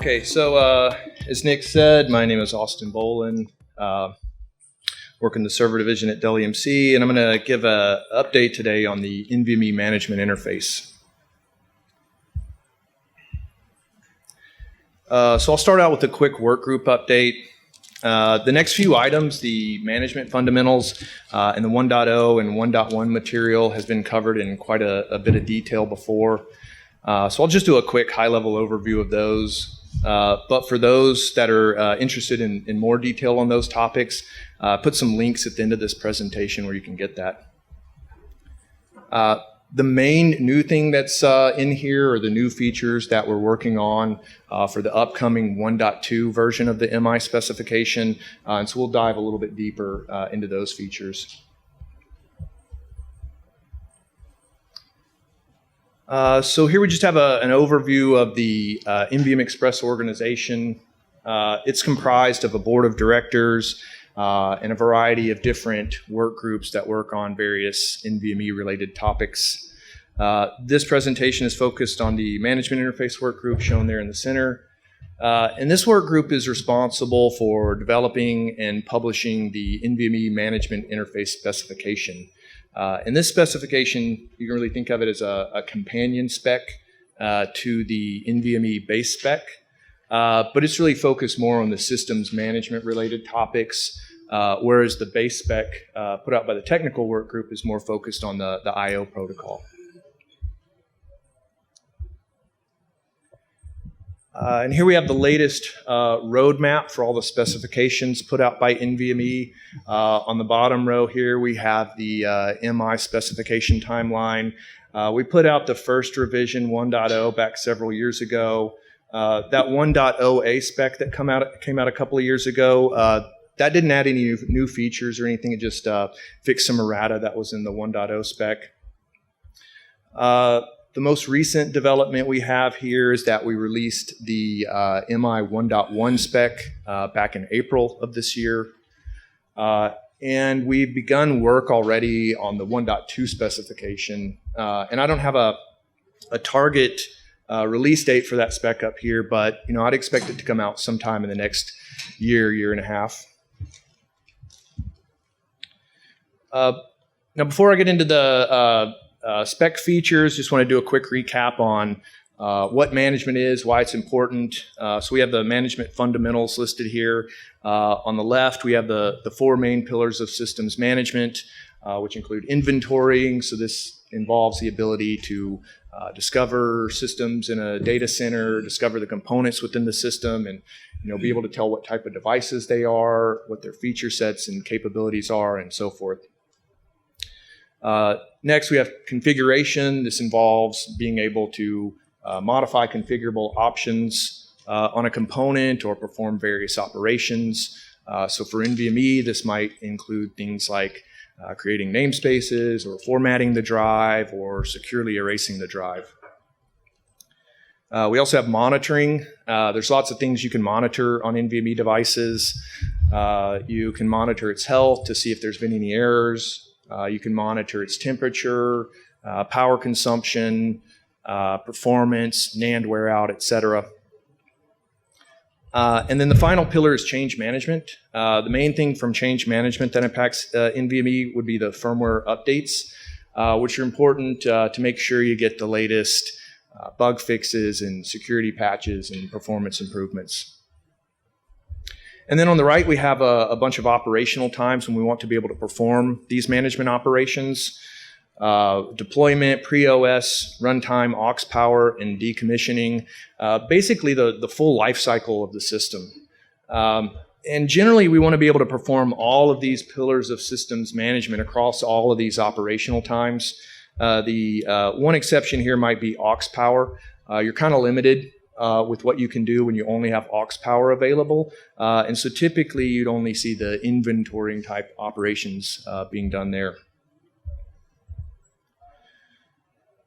Okay, so as Nick said, my name is Austin Bolen. Work in the server division at Dell EMC, and I'm going to give an update today on the NVMe management interface. So I'll start out with a quick workgroup update. The next few items, the management fundamentals and the 1.0 and 1.1 material has been covered in quite a bit of detail before. So I'll just do a quick high-level overview of those. But for those that are interested in more detail on those topics, put some links at the end of this presentation where you can get that. The main new thing that's in here are the new features that we're working on for the upcoming 1.2 version of the MI specification. And so we'll dive a little bit deeper into those features. So here we just have an overview of the NVMe Express organization. It's comprised of a board of directors and a variety of different work groups that work on various NVMe related topics. This presentation is focused on the management interface work group shown there in the center. And this work group is responsible for developing and publishing the NVMe management interface specification. And this specification, you can really think of it as a companion spec to the NVMe base spec, but it's really focused more on the systems management related topics, whereas the base spec put out by the technical work group is more focused on the I/O protocol. And here we have the latest roadmap for all the specifications put out by NVMe. On the bottom row here, we have the MI specification timeline. We put out the first revision 1.0 back several years ago. That 1.0A spec that came out a couple of years ago, that didn't add any new features or anything. It just fixed some errata that was in the 1.0 spec. The most recent development we have here is that we released the MI 1.1 spec back in April of this year. And we've begun work already on the 1.2 specification. And I don't have a target release date for that spec up here, but I'd expect it to come out sometime in the next year and a half. Now, before I get into the spec features, just want to do a quick recap on what management is, why it's important. So we have the management fundamentals listed here. On the left, we have the four main pillars of systems management, which include inventorying. So this involves the ability to discover systems in a data center, discover the components within the system, and be able to tell what type of devices they are, what their feature sets and capabilities are, and so forth. Next, we have configuration. This involves being able to modify configurable options on a component or perform various operations. So for NVMe, this might include things like creating namespaces or formatting the drive or securely erasing the drive. We also have monitoring. There's lots of things you can monitor on NVMe devices. You can monitor its health to see if there's been any errors. You can monitor its temperature, power consumption, performance, NAND wear out, etc. And then the final pillar is change management. The main thing from change management that impacts NVMe would be the firmware updates, which are important to make sure you get the latest bug fixes and security patches and performance improvements. And then on the right, we have a bunch of operational times when we want to be able to perform these management operations. Deployment, pre-OS, runtime, aux power, and decommissioning. Basically the full life cycle of the system. And generally, we want to be able to perform all of these pillars of systems management across all of these operational times. The one exception here might be aux power. You're kind of limited with what you can do when you only have aux power available. And so typically you'd only see the inventorying type operations being done there.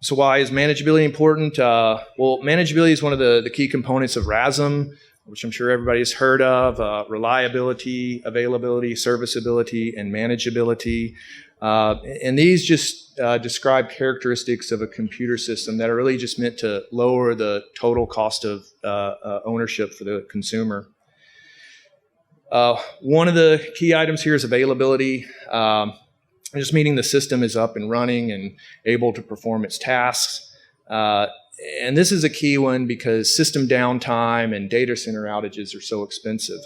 So why is manageability important? Well, manageability is one of the key components of RASM. which I'm sure everybody's heard of, reliability, availability, serviceability, and manageability. And these just describe characteristics of a computer system that are really just meant to lower the total cost of ownership for the consumer. One of the key items here is availability, just meaning the system is up and running and able to perform its tasks. And this is a key one because system downtime and data center outages are so expensive.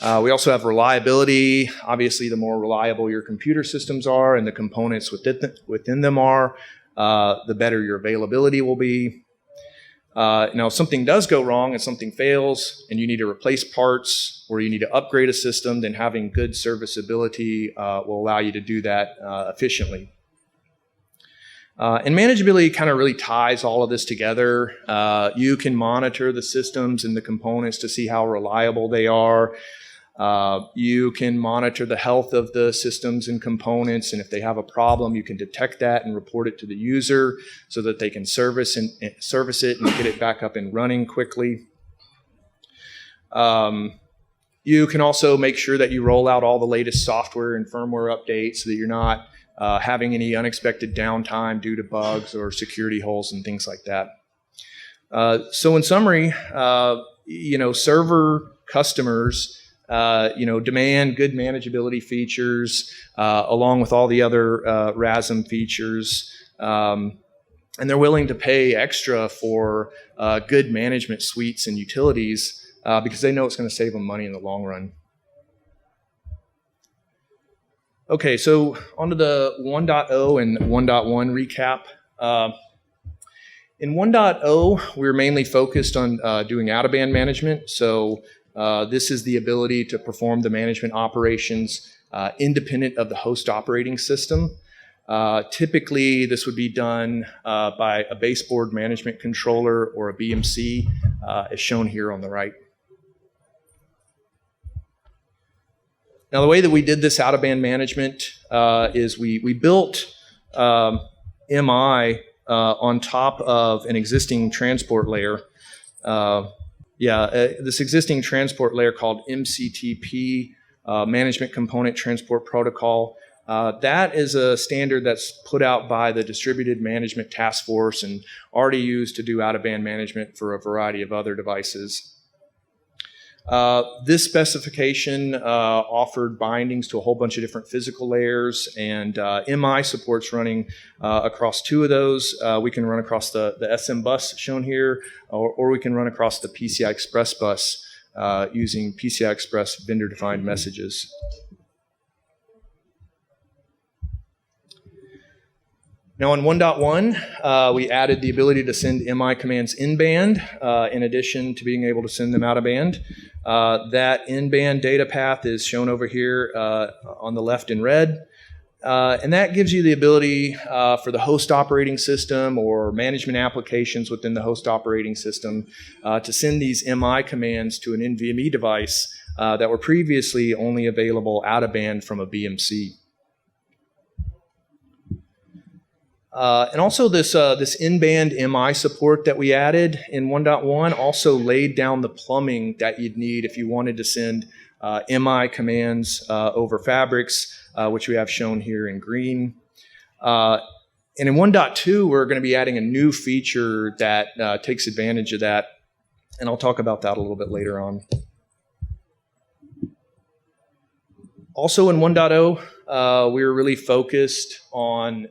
We also have reliability. Obviously, the more reliable your computer systems are and the components within them are, the better your availability will be. Now, if something does go wrong and something fails and you need to replace parts or you need to upgrade a system, then having good serviceability will allow you to do that efficiently. And manageability kind of really ties all of this together. You can monitor the systems and the components to see how reliable they are. You can monitor the health of the systems and components, and if they have a problem, you can detect that and report it to the user so that they can service it and get it back up and running quickly. You can also make sure that you roll out all the latest software and firmware updates so that you're not having any unexpected downtime due to bugs or security holes and things like that. So in summary, server customers demand good manageability features along with all the other RASM features, and they're willing to pay extra for good management suites and utilities because they know it's going to save them money in the long run. Okay, so onto the 1.0 and 1.1 recap. In 1.0, we're mainly focused on doing out-of-band management. So this is the ability to perform the management operations independent of the host operating system. Typically, this would be done by a baseboard management controller or a BMC, as shown here on the right. Now, the way that we did this out-of-band management is we built MI on top of an existing transport layer. This existing transport layer called MCTP, Management Component Transport Protocol. That is a standard that's put out by the Distributed Management Task Force and already used to do out-of-band management for a variety of other devices. This specification offered bindings to a whole bunch of different physical layers, and MI supports running across two of those. We can run across the SM bus shown here, or we can run across the PCI Express bus using PCI Express vendor-defined messages. Now in 1.1, we added the ability to send MI commands in-band in addition to being able to send them out-of-band. That in-band data path is shown over here on the left in red. And that gives you the ability for the host operating system or management applications within the host operating system to send these MI commands to an NVMe device that were previously only available out-of-band from a BMC. And also this in-band MI support that we added in 1.1 also laid down the plumbing that you'd need if you wanted to send MI commands over fabrics, which we have shown here in green. And in 1.2, we're going to be adding a new feature that takes advantage of that, and I'll talk about that a little bit later on. Also in 1.0, we were really focused on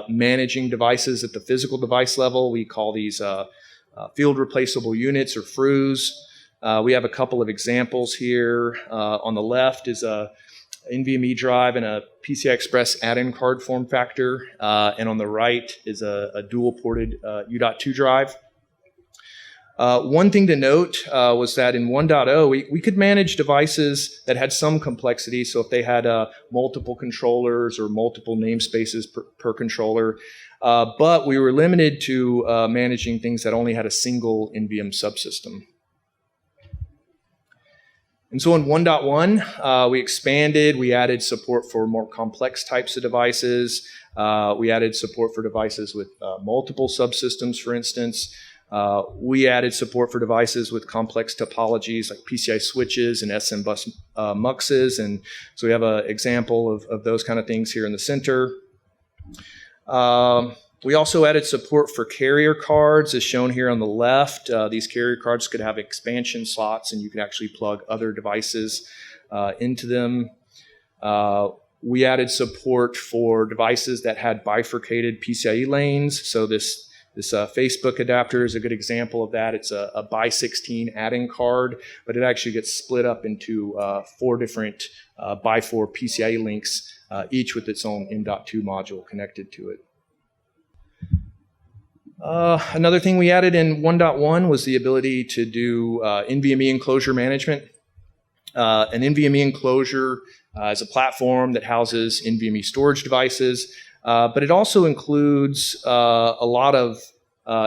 managing devices at the physical device level. We call these field replaceable units or FRUs. We have a couple of examples here. On the left is a NVMe drive and a PCI Express add-in card form factor. And on the right is a dual-ported U.2 drive. One thing to note was that in 1.0, we could manage devices that had some complexity. So if they had multiple controllers or multiple namespaces per controller, but we were limited to managing things that only had a single NVM subsystem. And so in 1.1, we expanded. We added support for more complex types of devices. We added support for devices with multiple subsystems, for instance. We added support for devices with complex topologies like PCI switches and SM bus muxes, and so we have an example of those kind of things here in the center. We also added support for carrier cards, as shown here on the left. These carrier cards could have expansion slots, and you could actually plug other devices into them. We added support for devices that had bifurcated PCIe lanes. So this Facebook adapter is a good example of that. It's a by16 add-in card, but it actually gets split up into 4 different by4 PCIe links, each with its own M.2 module connected to it. Another thing we added in 1.1 was the ability to do NVMe enclosure management. An NVMe enclosure is a platform that houses NVMe storage devices, but it also includes a lot of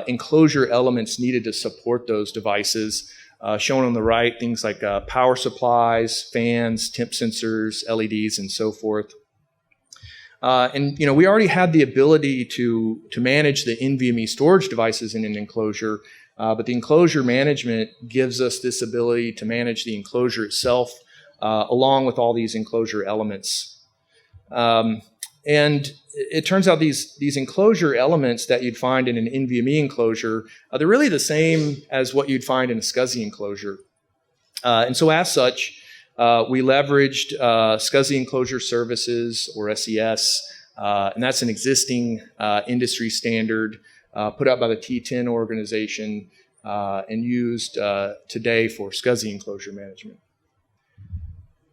enclosure elements needed to support those devices. Shown on the right, things like power supplies, fans, temp sensors, LEDs, and so forth. And we already had the ability to manage the NVMe storage devices in an enclosure, but the enclosure management gives us this ability to manage the enclosure itself, along with all these enclosure elements. And it turns out these enclosure elements that you'd find in an NVMe enclosure, they're really the same as what you'd find in a SCSI enclosure. And so as such, we leveraged SCSI Enclosure Services, or SES, and that's an existing industry standard put out by the T10 organization and used today for SCSI enclosure management.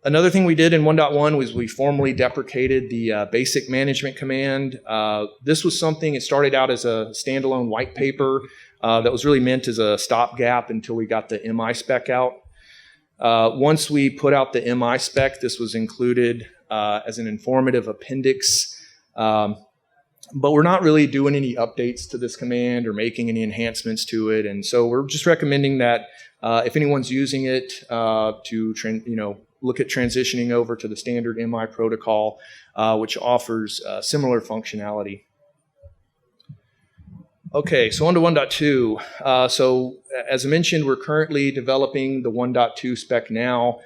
Another thing we did in 1.1 was we formally deprecated the basic management command. This was something, it started out as a standalone white paper that was really meant as a stopgap until we got the MI spec out. Once we put out the MI spec, this was included as an informative appendix, but we're not really doing any updates to this command or making any enhancements to it, and so we're just recommending that if anyone's using it to look at transitioning over to the standard MI protocol, which offers similar functionality. Okay, so on to 1.2. So as I mentioned, we're currently developing the 1.2 spec now.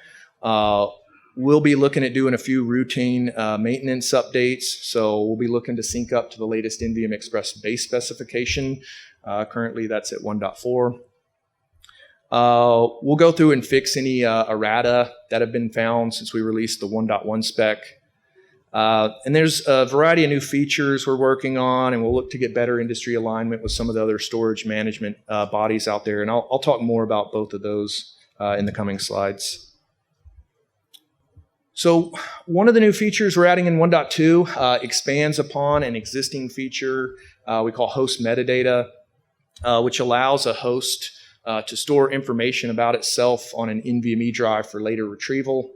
We'll be looking at doing a few routine maintenance updates. So we'll be looking to sync up to the latest NVMe Express base specification. Currently that's at 1.4. We'll go through and fix any errata that have been found since we released the 1.1 spec. And there's a variety of new features we're working on, and we'll look to get better industry alignment with some of the other storage management bodies out there. And I'll talk more about both of those in the coming slides. So one of the new features we're adding in 1.2 expands upon an existing feature we call host metadata, which allows a host to store information about itself on an NVMe drive for later retrieval.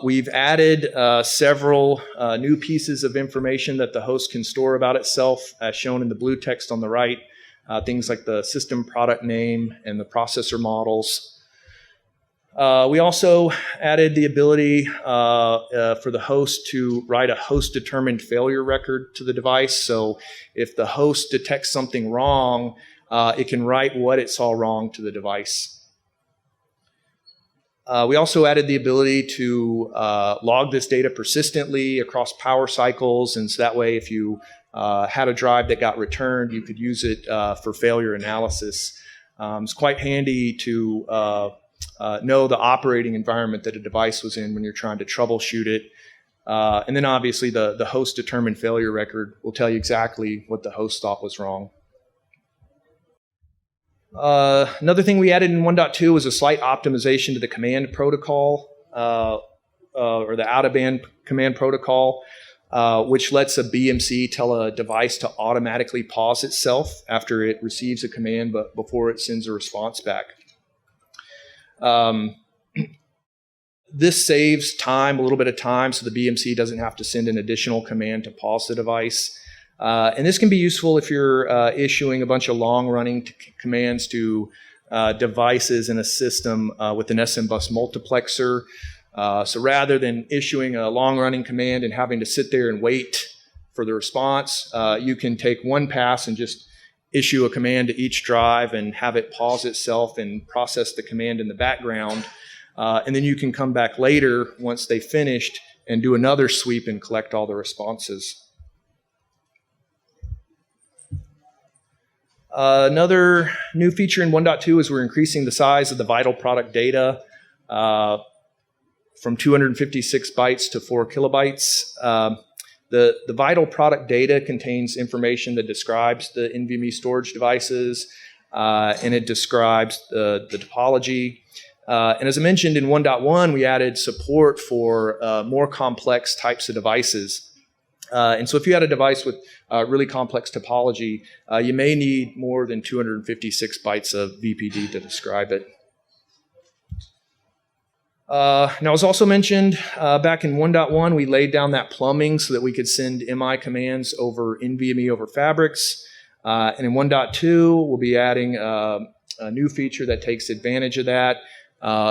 We've added several new pieces of information that the host can store about itself, as shown in the blue text on the right, things like the system product name and the processor models. We also added the ability for the host to write a host-determined failure record to the device. So if the host detects something wrong, it can write what it saw wrong to the device. We also added the ability to log this data persistently across power cycles, and so that way if you had a drive that got returned, you could use it for failure analysis. It's quite handy to know the operating environment that a device was in when you're trying to troubleshoot it. And then obviously the host-determined failure record will tell you exactly what the host thought was wrong. Another thing we added in 1.2 was a slight optimization to the command protocol, or the out-of-band command protocol, which lets a BMC tell a device to automatically pause itself after it receives a command, but before it sends a response back. This saves time, a little bit of time, so the BMC doesn't have to send an additional command to pause the device. And this can be useful if you're issuing a bunch of long-running commands to devices in a system with an SM bus multiplexer. So rather than issuing a long-running command and having to sit there and wait for the response, you can take one pass and just issue a command to each drive and have it pause itself and process the command in the background. And then you can come back later once they've finished and do another sweep and collect all the responses. Another new feature in 1.2 is we're increasing the size of the vital product data from 256 bytes to 4 kilobytes. The vital product data contains information that describes the NVMe storage devices, and it describes the topology. And as I mentioned in 1.1, we added support for more complex types of devices. And so if you had a device with really complex topology, you may need more than 256 bytes of VPD to describe it. Now, as also mentioned, back in 1.1, we laid down that plumbing so that we could send MI commands over NVMe over fabrics. And in 1.2, we'll be adding a new feature that takes advantage of that.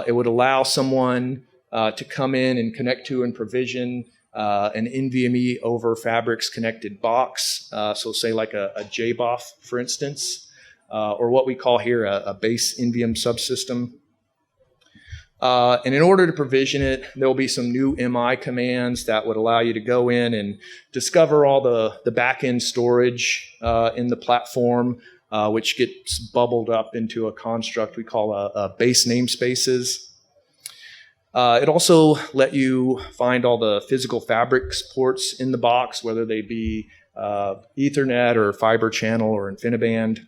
It would allow someone to come in and connect to and provision an NVMe over fabrics connected box. So say like a JBOF, for instance, or what we call here a base NVMe subsystem. And in order to provision it, there will be some new MI commands that would allow you to go in and discover all the back-end storage in the platform, which gets bubbled up into a construct we call a base namespaces. It also let you find all the physical fabrics ports in the box, whether they be Ethernet or Fiber Channel or InfiniBand.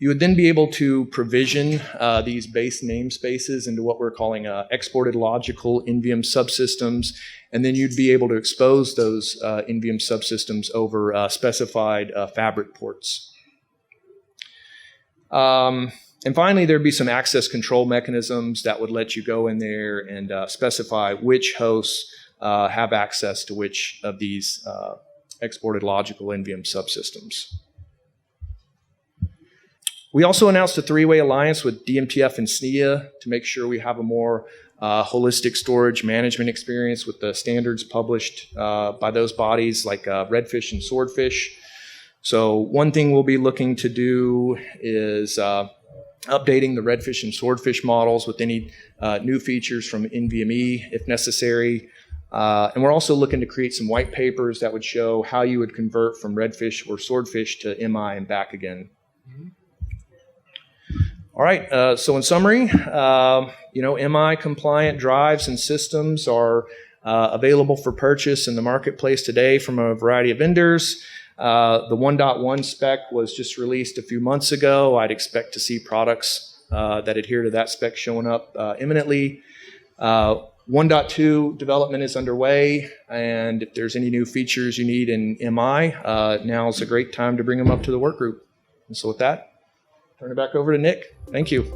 You would then be able to provision these base namespaces into what we're calling exported logical NVMe subsystems, and then you'd be able to expose those NVMe subsystems over specified fabric ports. And finally, there'd be some access control mechanisms that would let you go in there and specify which hosts have access to which of these exported logical NVMe subsystems. We also announced a three-way alliance with DMTF and SNIA to make sure we have a more holistic storage management experience with the standards published by those bodies like Redfish and Swordfish. So one thing we'll be looking to do is updating the Redfish and Swordfish models with any new features from NVMe if necessary. And we're also looking to create some white papers that would show how you would convert from Redfish or Swordfish to MI and back again. All right, so in summary, MI compliant drives and systems are available for purchase in the marketplace today from a variety of vendors. The 1.1 spec was just released a few months ago. I'd expect to see products that adhere to that spec showing up imminently. 1.2 development is underway, and if there's any new features you need in MI, now's a great time to bring them up to the work group. And so with that, turn it back over to Nick. Thank you.